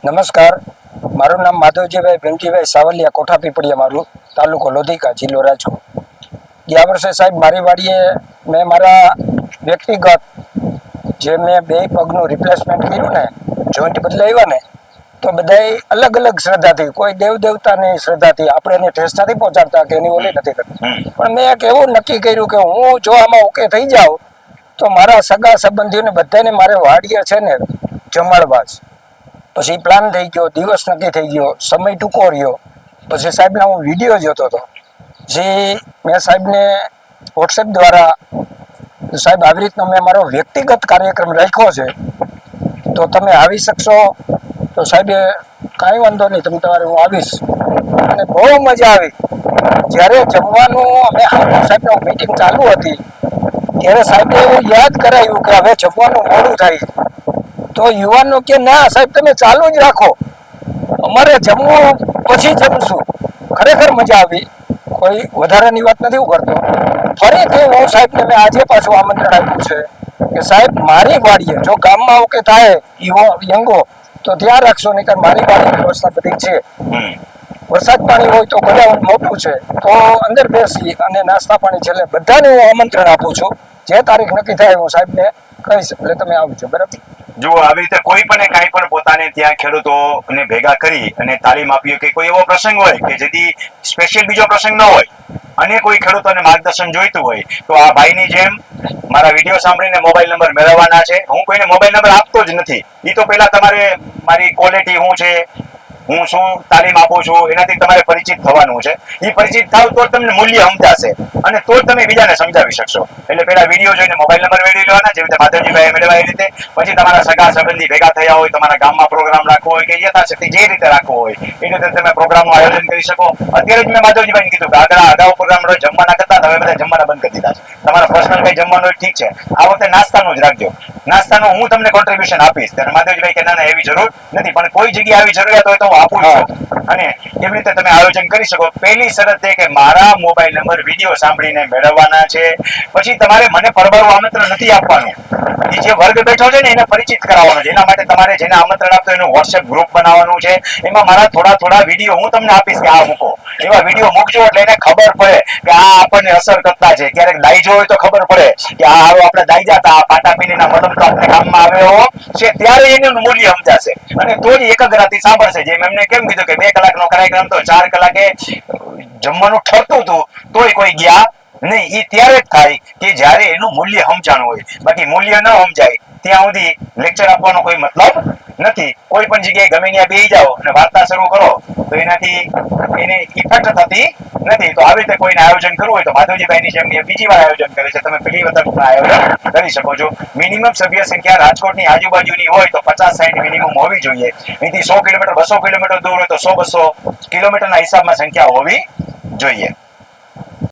નમસ્કાર, મારું નામ માધવજીભાઈ ભીમજીભાઈ સાવલિયા, કોઠા પીપળિયા મારું, તાલુકો લોધિકા, જિલ્લો રાજકોટ. ગયા વર્ષે સાહેબ મારી વાડીએ મેં મારા વ્યક્તિગત જે મેં 2 પગનું રિપ્લેસમેન્ટ કર્યું ને, જોઈન્ટ બદલાવ્યા ને, તો બધાય અલગ અલગ શ્રદ્ધાથી, કોઈ દેવ દેવતાની શ્રદ્ધાથી, આપણે એને ઠેસ નથી પહોંચાડતા કે એની ઓલી નથી કરતા, પણ મેં એક એવું નક્કી કર્યું કે હું જો આમાં ઓકે થઈ જાઉં તો મારા સગા સંબંધીઓને બધાને મારે વાડીએ છે ને જમાડવા જ. પછી પ્લાન થઈ ગયો, દિવસ નક્કી થઈ ગયો, સમય ટૂંકો રહ્યો. પછી સાહેબના હું વિડીયો જોતો હતો, જે મેં સાહેબને વોટ્સએપ દ્વારા, સાહેબ આવી રીતનો મેં મારો વ્યક્તિગત કાર્યક્રમ રાખ્યો છે, તો તમે આવી શકશો? તો સાહેબે કાંઈ વાંધો નહીં, તમારે હું આવીશ. અને બહુ મજા આવી. જ્યારે જમવાનું અમે સાહેબનો મિટિંગ ચાલુ હતી ત્યારે સાહેબે એવું યાદ કરાવ્યું કે હવે જમવાનું મોડું થાય, તો યુવાનો કે ના સાહેબ તમે ચાલુ જ રાખો, અમારે જમવું પછી જમશું. ખરેખર મજા આવી, કોઈ વધારાની વાત નથી કરતો. ફરીથી હું સાહેબને મેં આજે પાછું આમંત્રણ આપ્યું છે કે સાહેબ મારી વાડીએ જો ગામમાં ઓકે થાય યંગો તો ત્યાં રાખશો, નહીં કારણ મારી વાડીની વ્યવસ્થા બધી છે. વરસાદ પાણી હોય તો ગોડાઉન મોટું છે, તો અંદર બેસી અને નાસ્તા પાણી છેલ્લે બધાને હું આમંત્રણ આપું છું. જે તારીખ નક્કી થાય હું સાહેબને કહીશ, એટલે તમે આવજો. બરાબર? જો આવી રીતે કોઈ પણ કાંઈ પણ પોતાને ત્યાં ખેડૂતોને ભેગા કરી અને તાલીમ આપી કે કોઈ એવો પ્રસંગ હોય કે જેથી સ્પેશિયલ બીજો પ્રસંગ ન હોય અને કોઈ ખેડૂતોને માર્ગદર્શન જોઈતું હોય, તો આ ભાઈની જેમ મારા વિડીયો સાંભળીને મોબાઈલ નંબર મેળવવાના છે. હું કોઈને મોબાઈલ નંબર આપતો જ નથી. એ તો પહેલા તમારે મારી ક્વોલિટી શું છે, હું શું તાલીમ આપું છું, એનાથી તમારે પરિચિત થવાનું છે. એ પરિચિત થાવ તો તમને મૂલ્ય સમજાશે અને તો તમે બીજાને સમજાવી શકશો. એટલે પેલા વિડીયો જોઈને મોબાઈલ નંબર મેળવી લેવાના, જેવી રીતે માધવજીભાઈ મેળવાય એ રીતે. પછી તમારા સગા સંબંધી ભેગા થયા હોય, તમારા ગામમાં પ્રોગ્રામ રાખવો હોય કે યથાશક્તિ જે રીતે રાખવો હોય એ રીતે તમે પ્રોગ્રામનું આયોજન કરી શકો. અત્યારે જ મેં માધવજીભાઈને કીધું કે અગાઉ પ્રોગ્રામ જમવાના કરતા હવે બધા જમવાના બંધ કરી દીધા છે. તમારા પર્સનલ કઈ જમવાનું હોય ઠીક છે, આ વખતે નાસ્તાનું જ રાખજો. નાસ્તાનું હું તમને કોન્ટ્રીબ્યુશન આપીશ. ત્યારે માધવજીભાઈ કે ના એવી જરૂર નથી, પણ કોઈ જગ્યાએ આવી જરૂરિયાત હોય તો હું આપું છું અને એવી રીતે તમે આયોજન કરી શકો. પહેલી શરત એ કે મારા મોબાઈલ નંબર વિડીયો સાંભળીને મેળવવાના છે. પછી તમારે મને પરબારું આમંત્રણ નથી આપવાનું. એ જે વર્ગ બેઠો છે ને એને પરિચિત કરાવવાનો છે. એના માટે તમારે જેને આમંત્રણ આપતો એનું વોટ્સએપ ગ્રુપ બનાવવાનું છે. એમાં મારા થોડા વિડીયો હું તમને આપીશ કે આ મૂકો, એવા વિડીયો મૂકજો એટલે એને ખબર પડે કે આ આપણને અસર કરતા છે. ક્યારેક દાઈજો હોય તો ખબર પડે કે આ આપણે દાઈ જતા પાટાપીનીના મતલબ તો આપણે કામમાં આવ્યો છે, ત્યારે એનું મૂલ્ય સમજાશે અને તો જ એકાગ્રતાથી સાંભળશે. જેમ એમને કેમ કીધું કે 2 કલાકનો કાર્યક્રમ તો 4 કલાકે જમવાનું ઠરતું હતું તોય કોઈ ગયા નહીં. એ ત્યારે જ થાય કે જ્યારે એનું મૂલ્ય સમજાણું હોય. બાકી મૂલ્ય ન સમજાય ત્યાં સુધી લેક્ચર આપવાનો કોઈ મતલબ નથી. કોઈ પણ જગ્યાએ ગમે ત્યાં બેસી જાઓ અને વાર્તા શરૂ કરો તો એનાથી એને ઇફેક્ટ થતી નથી. તો આવી રીતે કોઈને આયોજન કરવું હોય તો માધવજીભાઈની જેમ બીજી વાર આયોજન કરે છે, તમે પહેલી વખત પણ આયોજન કરી શકો છો. મિનિમમ સભ્ય સંખ્યા રાજકોટની આજુબાજુની હોય તો 50-60 મિનિમમ હોવી જોઈએ. અહીંથી 100 કિલોમીટર 200 કિલોમીટર દૂર હોય તો 100-200 કિલોમીટરના હિસાબમાં સંખ્યા હોવી જોઈએ.